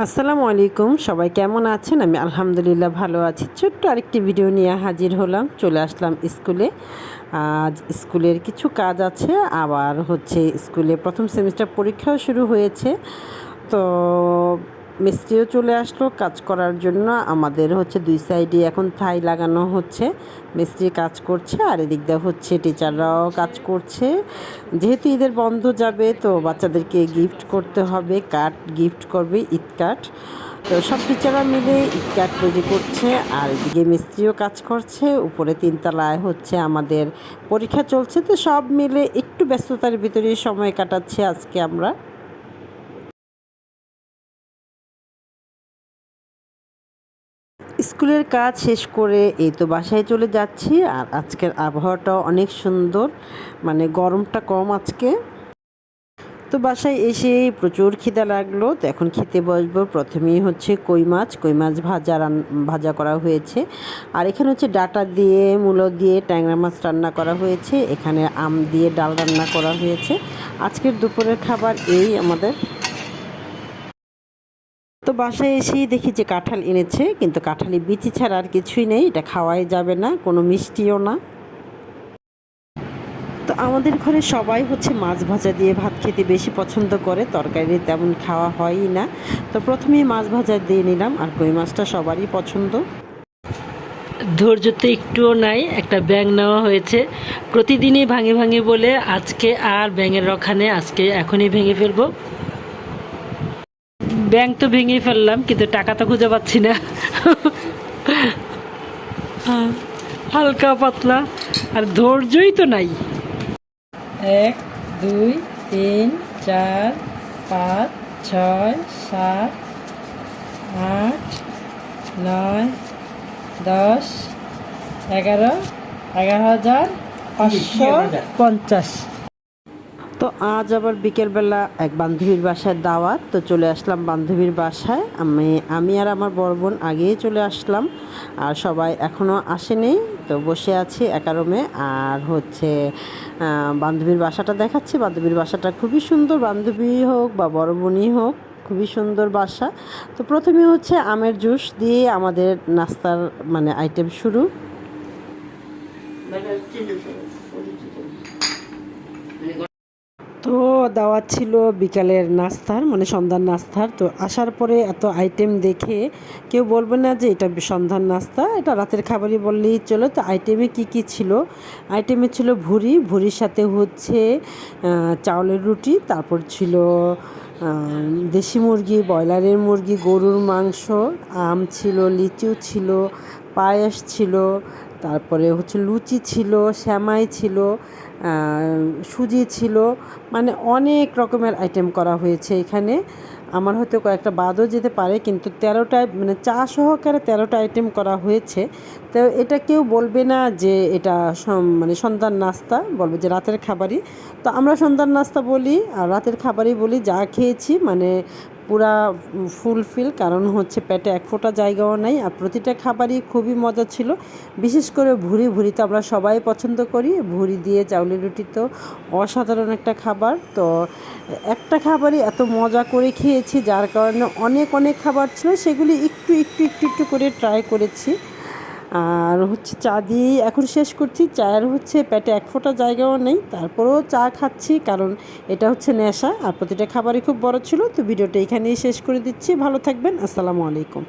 আসসালামু আলাইকুম, সবাই কেমন আছেন? আমি আলহামদুলিল্লাহ ভালো আছি। ছোট্ট আরেকটি ভিডিও নিয়ে হাজির হলাম। চলে আসলাম স্কুলে। আজ স্কুলের কিছু কাজ আছে, আবার স্কুলে প্রথম সেমিস্টার পরীক্ষাও শুরু হয়েছে। তো মিস্ত্রিও চলে আসলো কাজ করার জন্য। আমাদের দুই সাইডে এখন থাই লাগানো হচ্ছে। মিস্ত্রি কাজ করছে, আর এদিক দিয়ে টিচাররাও কাজ করছে। যেহেতু ঈদের বন্ধ যাবে, তো বাচ্চাদেরকে গিফট করতে হবে, কার্ড গিফট করবে, ঈদ কার্ড। তো সব টিচাররা মিলে ঈদ কার্ড তৈরি করছে, আর এদিকে মিস্ত্রিও কাজ করছে। উপরে তিনতলায় আমাদের পরীক্ষা চলছে, তো সব মিলে একটু ব্যস্ততার ভিতরেই সময় কাটাচ্ছি আজকে আমরা। স্কুলের কাজ শেষ করে এই তো বাসায় চলে যাচ্ছি। আর আজকের আবহাওয়াটাও অনেক সুন্দর, মানে গরমটা কম আজকে। তো বাসায় এসে প্রচুর খিদা লাগলো, তো এখন খেতে বসবো। প্রথমেই কই মাছ ভাজা করা হয়েছে। আর এখানে ডাঁটা দিয়ে, মূলো দিয়ে ট্যাংরা মাছ রান্না করা হয়েছে। এখানে আম দিয়ে ডাল রান্না করা হয়েছে। আজকের দুপুরের খাবার এই আমাদের। তো বাসায় এসেই দেখি যে কাঁঠাল এনেছে, কিন্তু কাঁঠালি বিচি ছাড়া আর কিছুই নেই। এটা খাওয়াই যাবে না, কোনো মিষ্টিও না। তো আমাদের ঘরে সবাই মাছ ভাজা দিয়ে ভাত খেতে বেশি পছন্দ করে, তরকারি তেমন খাওয়া হয়ই না। তো প্রথমেই মাছ ভাজা দিয়ে নিলাম, আর কই মাছটা সবারই পছন্দ। ধৈর্য তো একটুও নাই, একটা ব্যাঙ নেওয়া হয়েছে। প্রতিদিনই ভাঙে ভাঙে বলে আজকে আর ব্যাঙের রক্ষা আজকে এখনই ভেঙে ফেলবো। ব্যাঙ তো ভেঙেই ফেললাম, কিন্তু টাকা তো খুঁজে পাচ্ছি না। হালকা পাতলা, আর ধৈর্যই তো নাই। 1 2 3 4 5 6 7 8 9 10 11 11,550। তো আজ আবার বিকেলবেলা এক বান্ধবীর বাসায় দাওয়াত, তো চলে আসলাম বান্ধবীর বাসায়। আমি আর আমার বড় বোন আগেই চলে আসলাম, আর সবাই এখনও আসেনি। তো বসে আছি একা রুমে। আর বান্ধবীর বাসাটা দেখাচ্ছি। বান্ধবীর বাসাটা খুবই সুন্দর, বান্ধবী হোক বা বড় বোনই হোক, খুবই সুন্দর বাসা। তো প্রথমে আমের জুস দিয়ে আমাদের নাস্তার আইটেম শুরু। তো দাওয়াত ছিল বিকালের নাস্তার, সন্ধ্যার নাস্তার। তো আসার পরে এত আইটেম দেখে কেউ বলবে না যে এটা সন্ধ্যার নাস্তা, এটা রাতের খাবারই বললেই চলো। তো আইটেমে কি ছিল? আইটেমে ছিল ভুরির সাথে চাউলের রুটি, তারপর ছিল দেশি মুরগি, ব্রয়লারের মুরগি, গরুর মাংস, আম ছিল, লিচু ছিল, পায়েস ছিল, তারপরে লুচি ছিল, সেমাই ছিল, সুজি ছিল। অনেক রকমের আইটেম করা হয়েছে এখানে। আমার হয়তো কয়েকটা বাদও যেতে পারে, কিন্তু 13টা চা সহকারে 13টা আইটেম করা হয়েছে। তো এটা কেউ বলবে না যে এটা সন্ধ্যার নাস্তা, বলবে যে রাতের খাবারই। তো আমরা সন্ধ্যার নাস্তা বলি আর রাতের খাবারই বলি। যা খেয়েছি পুরা ফুলফিল, কারণ পেটে এক ফোঁটা জায়গাও নাই। আর প্রতিটা খাবারই খুবই মজা ছিল। বিশেষ করে ভুরি তো আমরা সবাই পছন্দ করি। ভুরি দিয়ে চাউলের রুটি তো অসাধারণ একটা খাবার। তো একটা খাবারই এত মজা করে খেয়েছি, যার কারণে অনেক অনেক খাবার ছিল, সেগুলি একটু একটু একটু একটু করে ট্রাই করেছি। আর চা দিয়েই এখন শেষ করছি। চায়ের পেটে এক ফোঁটা জায়গাও নেই, তারপরেও চা খাচ্ছি, কারণ এটা নেশা। আর প্রতিটা খাবারই খুব বড় ছিল। তো ভিডিওটা এখানেই শেষ করে দিচ্ছি। ভালো থাকবেন। আসসালামু আলাইকুম।